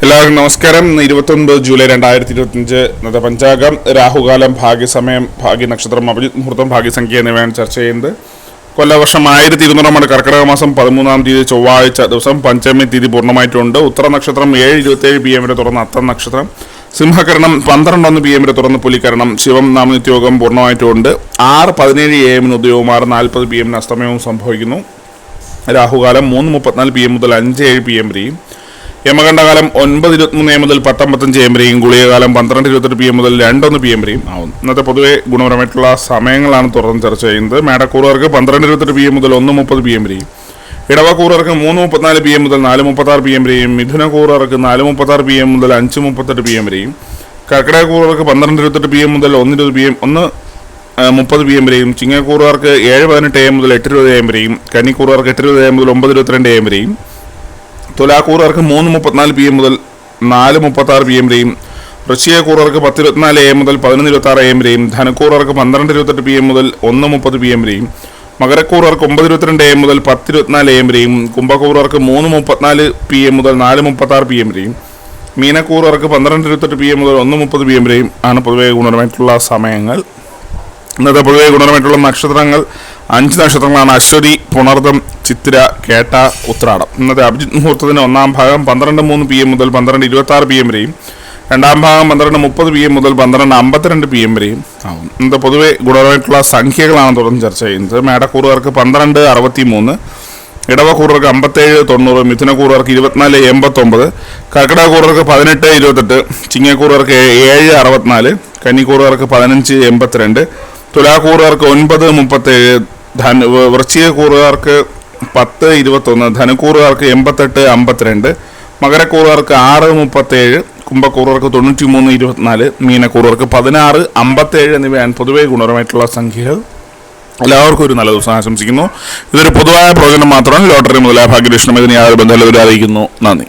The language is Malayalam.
എല്ലാവർക്കും നമസ്കാരം. 29 ജൂലൈ 2025 ഇന്നത്തെ പഞ്ചാംഗം, രാഹുകാലം, ഭാഗ്യസമയം, ഭാഗ്യനക്ഷത്രം, അഭിജിത് മുഹൂർത്തം, ഭാഗ്യസംഖ്യ എന്നിവയാണ് ചർച്ച ചെയ്യുന്നത്. കൊല്ലവർഷം 1200 കർക്കിടക മാസം 13-ാം തീയതി ചൊവ്വാഴ്ച ദിവസം പഞ്ചമി തീയതി പൂർണ്ണമായിട്ടുണ്ട്. ഉത്തര നക്ഷത്രം 7:27 PM വരെ തുറന്ന് അത്തം നക്ഷത്രം, സിംഹകരണം 12:01 PM വരെ തുറന്ന് പുലികരണം, ശിവം നാമനിത്യോഗം പൂർണ്ണമായിട്ടുണ്ട്. 6:17 AM ഉദയവും 6:40 PM അസ്തമയവും സംഭവിക്കുന്നു. രാഹുകാലം 3:34 PM മുതൽ 5:07 PM വരെയും, യമകണ്ഠകാലം 9:23 AM മുതൽ 10:55 AM വരെയും, ഗുളികകാലം 12:28 PM മുതൽ 2:01 PM വരെയും ആവുന്നു. ഇന്നത്തെ പൊതുവെ ഗുണപരമായിട്ടുള്ള സമയങ്ങളാണ് തുറന്ന് ചർച്ച ചെയ്യുന്നത്. മേടക്കൂറുകാർക്ക് 12:28 PM മുതൽ 1:30 PM വരെയും, ഇടവക്കൂറുകാർക്ക് 3:34 PM മുതൽ 4:36 PM വരെയും, മിഥുനക്കൂറുകാർക്ക് 4:36 PM മുതൽ 5:38 PM വരെയും, കർക്കിടകക്കൂറുകാർക്ക് 12:28 PM മുതൽ 1:30 PM വരെയും, ചിങ്ങക്കൂറുകാർക്ക് 7:18 AM മുതൽ 8:20 AM വരെയും, കന്നിക്കൂറുകാർക്ക് 8:20 AM മുതൽ 9:22 AM വരെയും, തുലാക്കൂറുകാർക്ക് 3:34 PM മുതൽ 4:36 PM വരെയും, വൃശ്ചികക്കൂറുകാർക്ക് 10:24 AM മുതൽ 11:26 AM വരെയും, ധനുക്കൂറുകാർക്ക് 12:28 PM മുതൽ 1:30 PM വരെയും, മകരക്കൂറുകാർക്ക് 9:22 AM മുതൽ 10:24 AM വരെയും, കുംഭക്കൂറുകാർക്ക് 3:34 PM മുതൽ 4:36 PM വരെയും, മീനക്കൂറുകാർക്ക് 12:28 PM മുതൽ 1:30 PM വരെയും ആണ് പൊതുവെ ഗുണപരമായിട്ടുള്ള സമയങ്ങൾ. ഇന്നത്തെ പൊതുവെ ഗുണപരമായിട്ടുള്ള നക്ഷത്രങ്ങൾ 5 നക്ഷത്രങ്ങളാണ്: അശ്വതി, പുണർദം, ചിത്തിര, കേട്ട, ഉത്രാടം. ഇന്നത്തെ അഭിജിത് മുഹൂർത്തത്തിന് 1-ാം ഭാഗം 12:03 PM മുതൽ 12:26 PM വരെയും, 2-ാം ഭാഗം 12:30 PM മുതൽ 12:52 PM വരെയും ആവും. ഇന്നത്തെ പൊതുവെ ഗുണപരമായിട്ടുള്ള സംഖ്യകളാണ് തുടർന്ന് ചർച്ച ചെയ്യുന്നത്. മേടക്കൂറുകാർക്ക് 12:63, ഇടവക്കൂറുകാർക്ക് 57:90, മിഥുനക്കൂറുകാർക്ക് 24:89, കർക്കിടകക്കൂറുകാർക്ക് 18:28, ചിങ്ങക്കൂറുകാർക്ക് 7:64, കന്നിക്കൂറുകാർക്ക് 15:82, തുലാക്കൂറുകാർക്ക് 9:37, വൃശ്ചികക്കൂറുകാർക്ക് 10:21, ധനുക്കൂറുകാർക്ക് 88:52, മകരക്കൂറുകാർക്ക് 6:37, കുംഭക്കൂറുകാർക്ക് 93:24, മീനക്കൂറുകാർക്ക് 16:57 എന്നിവയാണ് പൊതുവെ ഗുണപരമായിട്ടുള്ള സംഖ്യകൾ. എല്ലാവർക്കും ഒരു നല്ല ദിവസം ആശംസിക്കുന്നു. ഇതൊരു പൊതുവായ പ്രവചനം മാത്രമാണ്. ലോട്ടറി മുതലായ ഭാഗ്യലക്ഷണം ഇതിന് യാതൊരു ബന്ധമില്ല. അറിയിക്കുന്നു. നന്ദി.